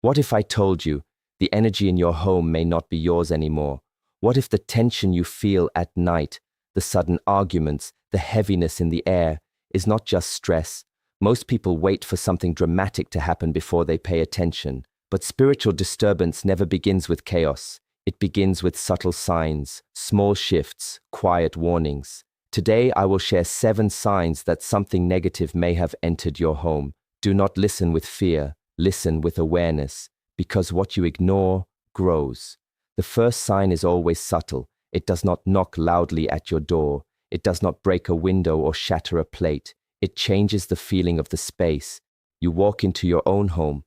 What if I told you the energy in your home may not be yours anymore? What if the tension you feel at night, the sudden arguments, the heaviness in the air, is not just stress? Most people wait for something dramatic to happen before they pay attention. But spiritual disturbance never begins with chaos. It begins with subtle signs, small shifts, quiet warnings. Today, I will share 7 signs that something negative may have entered your home. Do not listen with fear. Listen with awareness, because what you ignore grows. The first sign is always subtle. It does not knock loudly at your door. It does not break a window or shatter a plate. It changes the feeling of the space. You walk into your own home,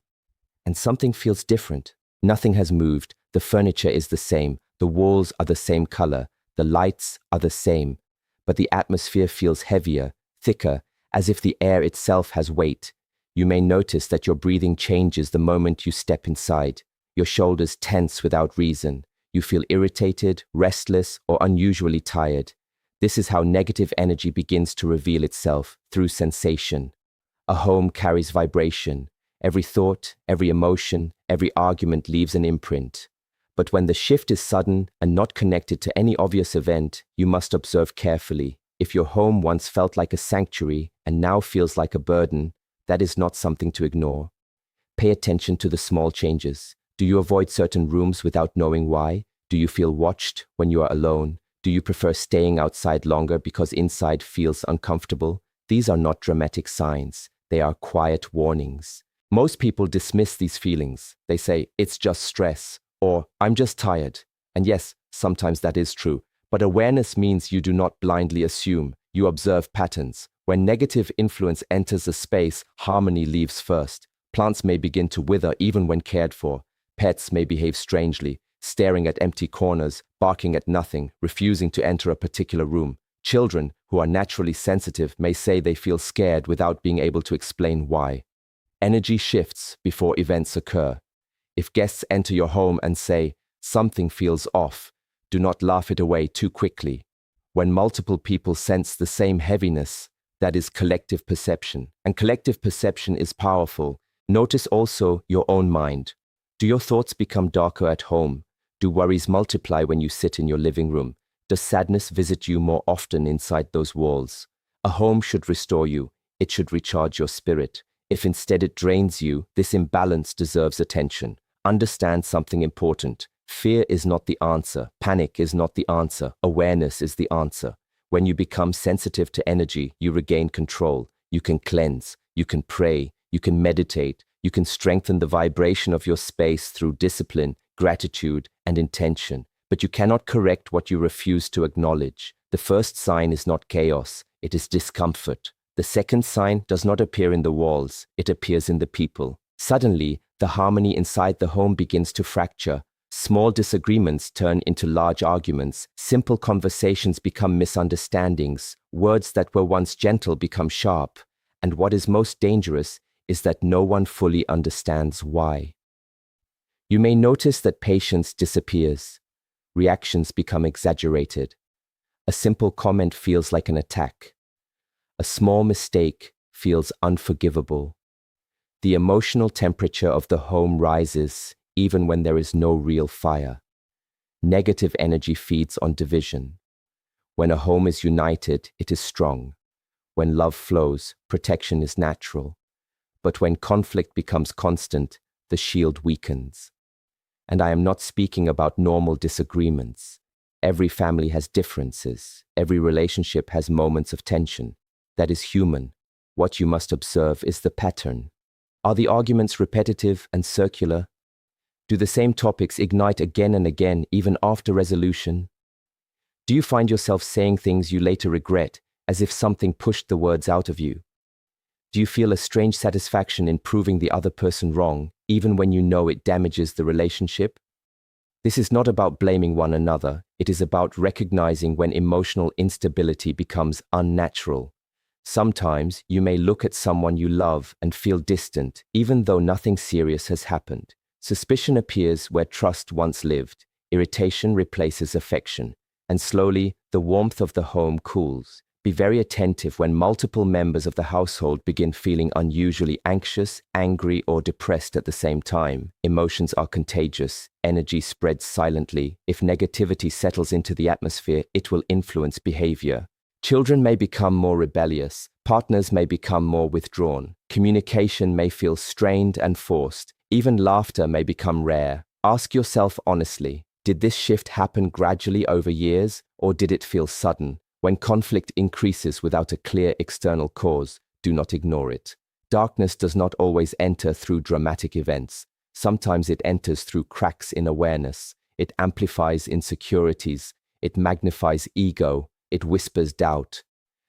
and something feels different. Nothing has moved. The furniture is the same. The walls are the same color. The lights are the same. But the atmosphere feels heavier, thicker, as if the air itself has weight. You may notice that your breathing changes the moment you step inside. Your shoulders tense without reason. You feel irritated, restless, or unusually tired. This is how negative energy begins to reveal itself, through sensation. A home carries vibration. Every thought, every emotion, every argument leaves an imprint. But when the shift is sudden and not connected to any obvious event, you must observe carefully. If your home once felt like a sanctuary and now feels like a burden, that is not something to ignore. Pay attention to the small changes. Do you avoid certain rooms without knowing why? Do you feel watched when you are alone? Do you prefer staying outside longer because inside feels uncomfortable? These are not dramatic signs. They are quiet warnings. Most people dismiss these feelings. They say, it's just stress, or I'm just tired. And yes, sometimes that is true. But awareness means you do not blindly assume. You observe patterns. When negative influence enters a space, harmony leaves first. Plants may begin to wither even when cared for. Pets may behave strangely, staring at empty corners, barking at nothing, refusing to enter a particular room. Children, who are naturally sensitive, may say they feel scared without being able to explain why. Energy shifts before events occur. If guests enter your home and say, something feels off, do not laugh it away too quickly. When multiple people sense the same heaviness, that is collective perception. And collective perception is powerful. Notice also your own mind. Do your thoughts become darker at home? Do worries multiply when you sit in your living room? Does sadness visit you more often inside those walls? A home should restore you. It should recharge your spirit. If instead it drains you, this imbalance deserves attention. Understand something important. Fear is not the answer. Panic is not the answer. Awareness is the answer. When you become sensitive to energy, you regain control. You can cleanse. You can pray. You can meditate. You can strengthen the vibration of your space through discipline, gratitude, and intention. But you cannot correct what you refuse to acknowledge. The first sign is not chaos. It is discomfort. The second sign does not appear in the walls, it appears in the people. Suddenly, the harmony inside the home begins to fracture. Small disagreements turn into large arguments. Simple conversations become misunderstandings. Words that were once gentle become sharp. And what is most dangerous is that no one fully understands why. You may notice that patience disappears. Reactions become exaggerated. A simple comment feels like an attack. A small mistake feels unforgivable. The emotional temperature of the home rises even when there is no real fire. Negative energy feeds on division. When a home is united, it is strong. When love flows, protection is natural. But when conflict becomes constant, the shield weakens. And I am not speaking about normal disagreements. Every family has differences. Every relationship has moments of tension. That is human. What you must observe is the pattern. Are the arguments repetitive and circular? Do the same topics ignite again and again, even after resolution? Do you find yourself saying things you later regret, as if something pushed the words out of you? Do you feel a strange satisfaction in proving the other person wrong, even when you know it damages the relationship? This is not about blaming one another. It is about recognizing when emotional instability becomes unnatural. Sometimes you may look at someone you love and feel distant, even though nothing serious has happened. Suspicion appears where trust once lived. Irritation replaces affection. And slowly, the warmth of the home cools, Be very attentive when multiple members of the household begin feeling unusually anxious, angry, or depressed at the same time. Emotions are contagious. Energy spreads silently. If negativity settles into the atmosphere, it will influence behavior. Children may become more rebellious. Partners may become more withdrawn. Communication may feel strained and forced. Even laughter may become rare. Ask yourself honestly, did this shift happen gradually over years, or did it feel sudden? When conflict increases without a clear external cause, do not ignore it. Darkness does not always enter through dramatic events. Sometimes it enters through cracks in awareness. It amplifies insecurities. It magnifies ego. It whispers doubt.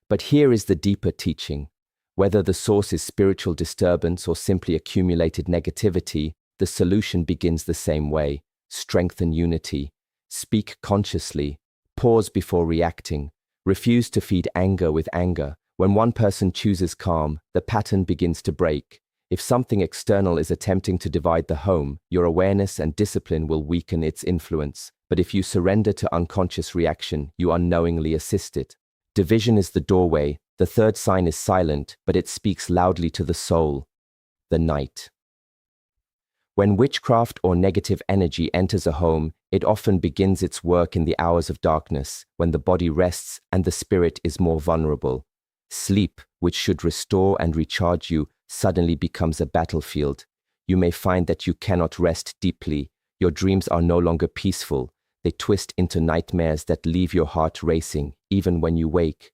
But here is the deeper teaching. Whether the source is spiritual disturbance or simply accumulated negativity, the solution begins the same way. Strengthen unity. Speak consciously. Pause before reacting. Refuse to feed anger with anger. When one person chooses calm, the pattern begins to break. If something external is attempting to divide the home, your awareness and discipline will weaken its influence. But if you surrender to unconscious reaction, you unknowingly assist it. Division is the doorway. The third sign is silent, but it speaks loudly to the soul. The night. When witchcraft or negative energy enters a home, it often begins its work in the hours of darkness, when the body rests and the spirit is more vulnerable. Sleep, which should restore and recharge you, suddenly becomes a battlefield. You may find that you cannot rest deeply. Your dreams are no longer peaceful. They twist into nightmares that leave your heart racing, even when you wake.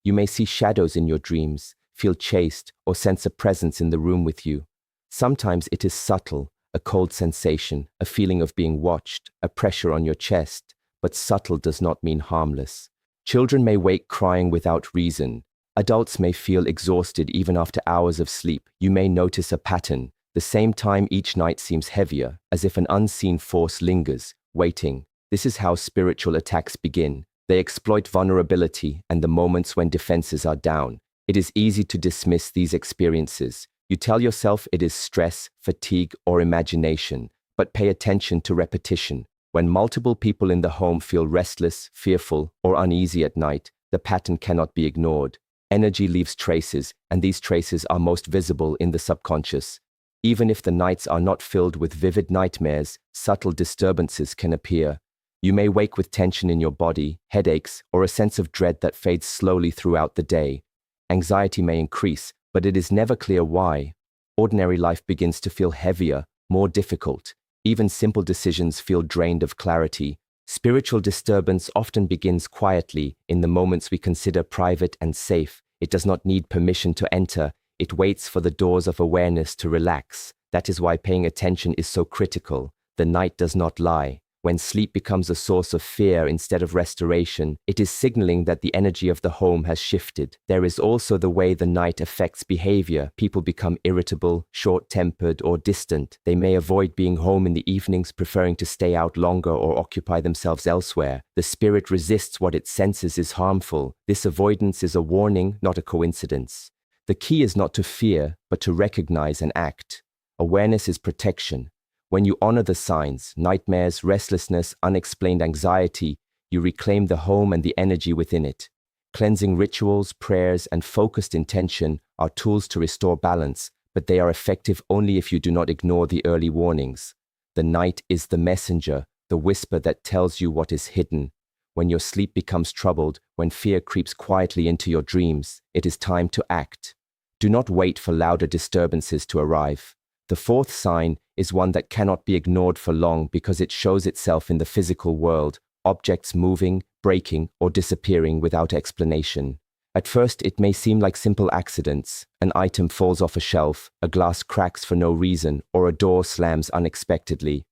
You may see shadows in your dreams, feel chased, or sense a presence in the room with you. Sometimes it is subtle. A cold sensation, a feeling of being watched, a pressure on your chest, but subtle does not mean harmless. Children may wake crying without reason. Adults may feel exhausted even after hours of sleep. You may notice a pattern. The same time each night seems heavier, as if an unseen force lingers, waiting. This is how spiritual attacks begin. They exploit vulnerability and the moments when defenses are down. It is easy to dismiss these experiences. You tell yourself it is stress, fatigue, or imagination, but pay attention to repetition. When multiple people in the home feel restless, fearful, or uneasy at night, the pattern cannot be ignored. Energy leaves traces, and these traces are most visible in the subconscious. Even if the nights are not filled with vivid nightmares, subtle disturbances can appear. You may wake with tension in your body, headaches, or a sense of dread that fades slowly throughout the day. Anxiety may increase, but it is never clear why. Ordinary life begins to feel heavier, more difficult. Even simple decisions feel drained of clarity. Spiritual disturbance often begins quietly, in the moments we consider private and safe. It does not need permission to enter. It waits for the doors of awareness to relax. That is why paying attention is so critical. The night does not lie. When sleep becomes a source of fear instead of restoration, it is signaling that the energy of the home has shifted. There is also the way the night affects behavior. People become irritable, short-tempered, or distant. They may avoid being home in the evenings, preferring to stay out longer or occupy themselves elsewhere. The spirit resists what it senses is harmful. This avoidance is a warning, not a coincidence. The key is not to fear, but to recognize and act. Awareness is protection. When you honor the signs, nightmares, restlessness, unexplained anxiety, you reclaim the home and the energy within it. Cleansing rituals, prayers, and focused intention are tools to restore balance, but they are effective only if you do not ignore the early warnings. The night is the messenger, the whisper that tells you what is hidden. When your sleep becomes troubled, when fear creeps quietly into your dreams, it is time to act. Do not wait for louder disturbances to arrive. The fourth sign is one that cannot be ignored for long because it shows itself in the physical world, objects moving, breaking, or disappearing without explanation. At first, it may seem like simple accidents. An item falls off a shelf, a glass cracks for no reason, or a door slams unexpectedly.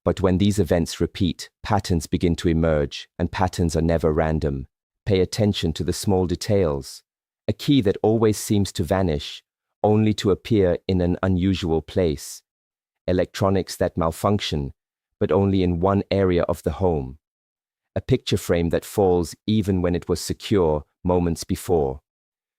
But when these events repeat, patterns begin to emerge, and patterns are never random. Pay attention to the small details. A key that always seems to vanish, only to appear in an unusual place. Electronics that malfunction, but only in one area of the home. A picture frame that falls even when it was secure moments before.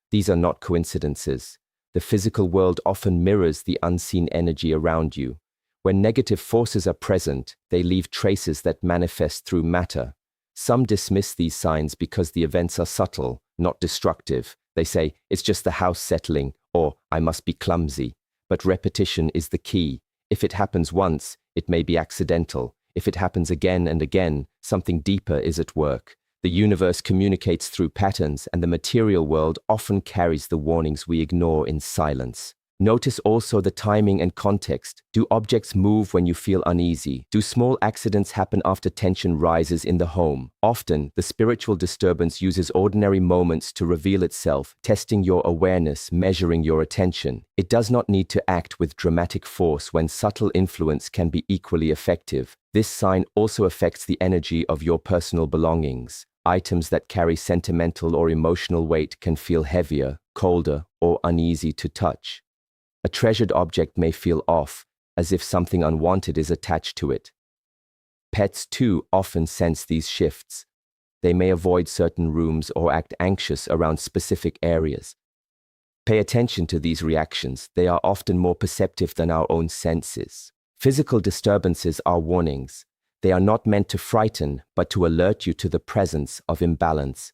These are not coincidences. The physical world often mirrors the unseen energy around you. When negative forces are present, they leave traces that manifest through matter. Some dismiss these signs because the events are subtle, not destructive. They say, it's just the house settling, or I must be clumsy. But repetition is the key. If it happens once, it may be accidental. If it happens again and again, something deeper is at work. The universe communicates through patterns, and the material world often carries the warnings we ignore in silence. Notice also the timing and context. Do objects move when you feel uneasy? Do small accidents happen after tension rises in the home? Often, the spiritual disturbance uses ordinary moments to reveal itself, testing your awareness, measuring your attention. It does not need to act with dramatic force when subtle influence can be equally effective. This sign also affects the energy of your personal belongings. Items that carry sentimental or emotional weight can feel heavier, colder, or uneasy to touch. A treasured object may feel off, as if something unwanted is attached to it. Pets, too, often sense these shifts. They may avoid certain rooms or act anxious around specific areas. Pay attention to these reactions. They are often more perceptive than our own senses. Physical disturbances are warnings. They are not meant to frighten, but to alert you to the presence of imbalance.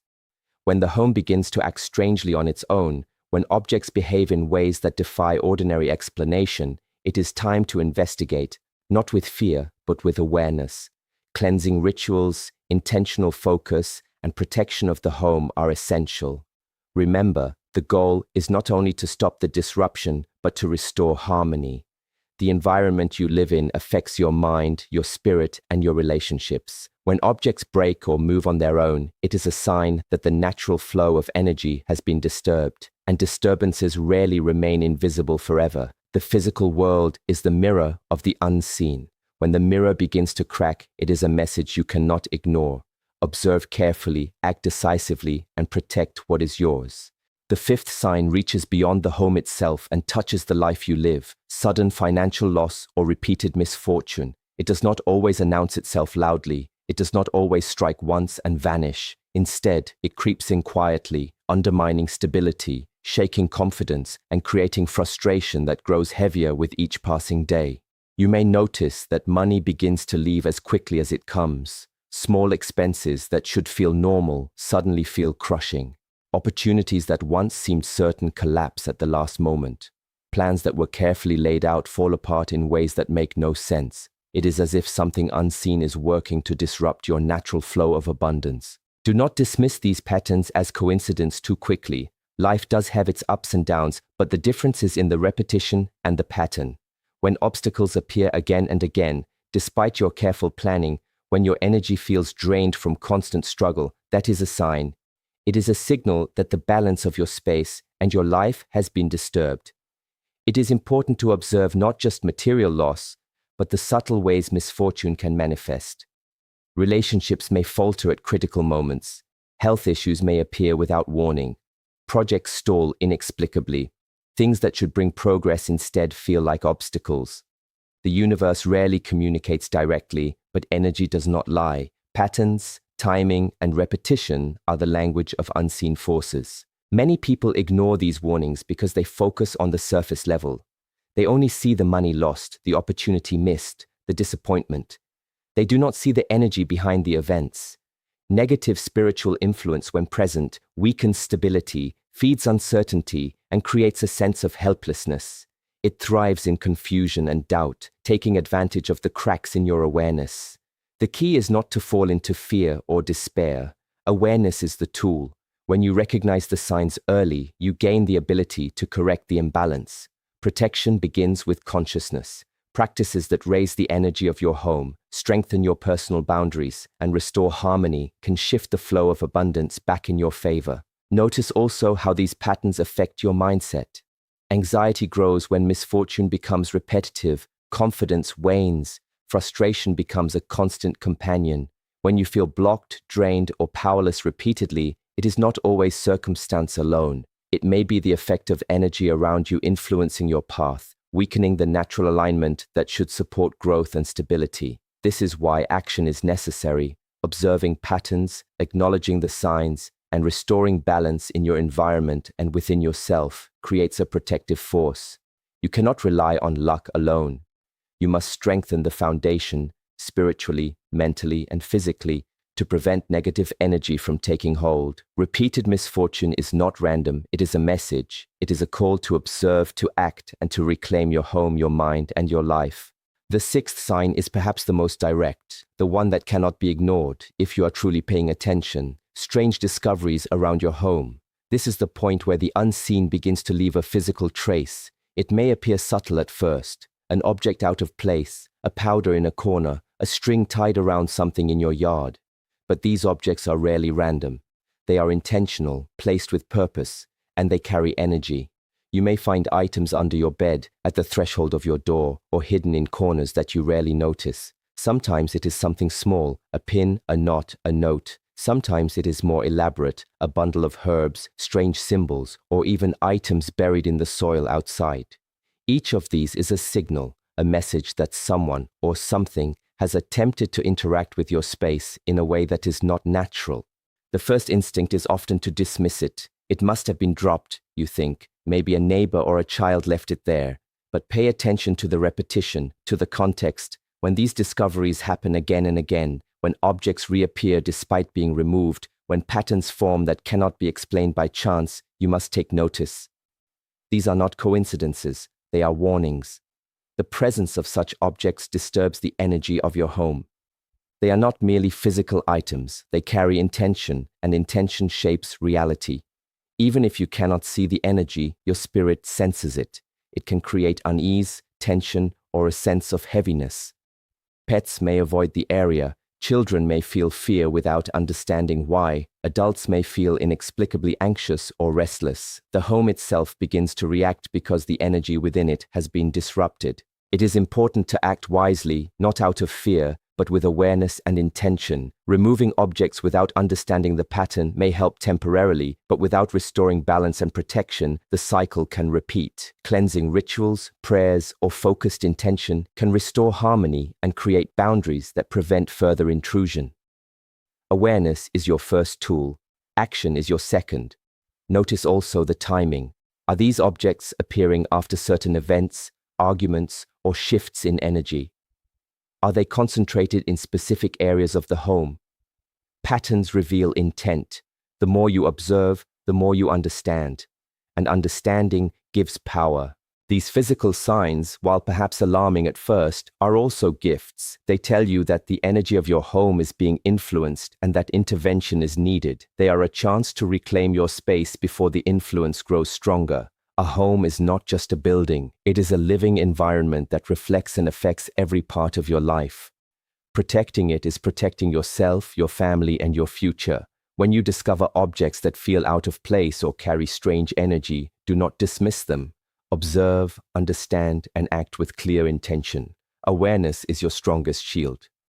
When the home begins to act strangely on its own, when objects behave in ways that defy ordinary explanation, it is time to investigate, not with fear, but with awareness. Cleansing rituals, intentional focus, and protection of the home are essential. Remember, the goal is not only to stop the disruption, but to restore harmony. The environment you live in affects your mind, your spirit, and your relationships. When objects break or move on their own, it is a sign that the natural flow of energy has been disturbed, and disturbances rarely remain invisible forever. The physical world is the mirror of the unseen. When the mirror begins to crack, it is a message you cannot ignore. Observe carefully, act decisively, and protect what is yours. The fifth sign reaches beyond the home itself and touches the life you live. Sudden financial loss or repeated misfortune. It does not always announce itself loudly. It does not always strike once and vanish. Instead, it creeps in quietly, undermining stability, shaking confidence, and creating frustration that grows heavier with each passing day. You may notice that money begins to leave as quickly as it comes. Small expenses that should feel normal suddenly feel crushing. Opportunities that once seemed certain collapse at the last moment. Plans that were carefully laid out fall apart in ways that make no sense. It is as if something unseen is working to disrupt your natural flow of abundance. Do not dismiss these patterns as coincidence too quickly. Life does have its ups and downs, but the difference is in the repetition and the pattern. When obstacles appear again and again, despite your careful planning, when your energy feels drained from constant struggle, that is a sign. It is a signal that the balance of your space and your life has been disturbed. It is important to observe not just material loss, but the subtle ways misfortune can manifest. Relationships may falter at critical moments. Health issues may appear without warning. Projects stall inexplicably. Things that should bring progress instead feel like obstacles. The universe rarely communicates directly, but energy does not lie. Patterns, timing, and repetition are the language of unseen forces. Many people ignore these warnings because they focus on the surface level. They only see the money lost, the opportunity missed, the disappointment. They do not see the energy behind the events. Negative spiritual influence, when present, weakens stability, feeds uncertainty, and creates a sense of helplessness. It thrives in confusion and doubt, taking advantage of the cracks in your awareness. The key is not to fall into fear or despair. Awareness is the tool. When you recognize the signs early, you gain the ability to correct the imbalance. Protection begins with consciousness. Practices that raise the energy of your home, strengthen your personal boundaries, and restore harmony can shift the flow of abundance back in your favor. Notice also how these patterns affect your mindset. Anxiety grows when misfortune becomes repetitive, confidence wanes, frustration becomes a constant companion. When you feel blocked, drained, or powerless repeatedly, it is not always circumstance alone. It may be the effect of energy around you influencing your path, weakening the natural alignment that should support growth and stability. This is why action is necessary. Observing patterns, acknowledging the signs, and restoring balance in your environment and within yourself creates a protective force. You cannot rely on luck alone. You must strengthen the foundation, spiritually, mentally, and physically, to prevent negative energy from taking hold. Repeated misfortune is not random, it is a message. It is a call to observe, to act, and to reclaim your home, your mind, and your life. The sixth sign is perhaps the most direct, the one that cannot be ignored if you are truly paying attention. Strange discoveries around your home. This is the point where the unseen begins to leave a physical trace. It may appear subtle at first, an object out of place, a powder in a corner, a string tied around something in your yard. But these objects are rarely random. They are intentional, placed with purpose, and they carry energy. You may find items under your bed, at the threshold of your door, or hidden in corners that you rarely notice. Sometimes it is something small, a pin, a knot, a note. Sometimes it is more elaborate, a bundle of herbs, strange symbols, or even items buried in the soil outside. Each of these is a signal, a message that someone or something has attempted to interact with your space in a way that is not natural. The first instinct is often to dismiss it. It must have been dropped, you think. Maybe a neighbor or a child left it there. But pay attention to the repetition, to the context. When these discoveries happen again and again, when objects reappear despite being removed, when patterns form that cannot be explained by chance, you must take notice. These are not coincidences, they are warnings. The presence of such objects disturbs the energy of your home. They are not merely physical items, they carry intention, and intention shapes reality. Even if you cannot see the energy, your spirit senses it. It can create unease, tension, or a sense of heaviness. Pets may avoid the area, children may feel fear without understanding why, adults may feel inexplicably anxious or restless. The home itself begins to react because the energy within it has been disrupted. It is important to act wisely, not out of fear, but with awareness and intention. Removing objects without understanding the pattern may help temporarily, but without restoring balance and protection, the cycle can repeat. Cleansing rituals, prayers, or focused intention can restore harmony and create boundaries that prevent further intrusion. Awareness is your first tool. Action is your second. Notice also the timing. Are these objects appearing after certain events, arguments, or shifts in energy? Are they concentrated in specific areas of the home? Patterns reveal intent. The more you observe, the more you understand. And understanding gives power. These physical signs, while perhaps alarming at first, are also gifts. They tell you that the energy of your home is being influenced and that intervention is needed. They are a chance to reclaim your space before the influence grows stronger. A home is not just a building, it is a living environment that reflects and affects every part of your life. Protecting it is protecting yourself, your family, and your future. When you discover objects that feel out of place or carry strange energy, do not dismiss them. Observe, understand, and act with clear intention. Awareness is your strongest shield.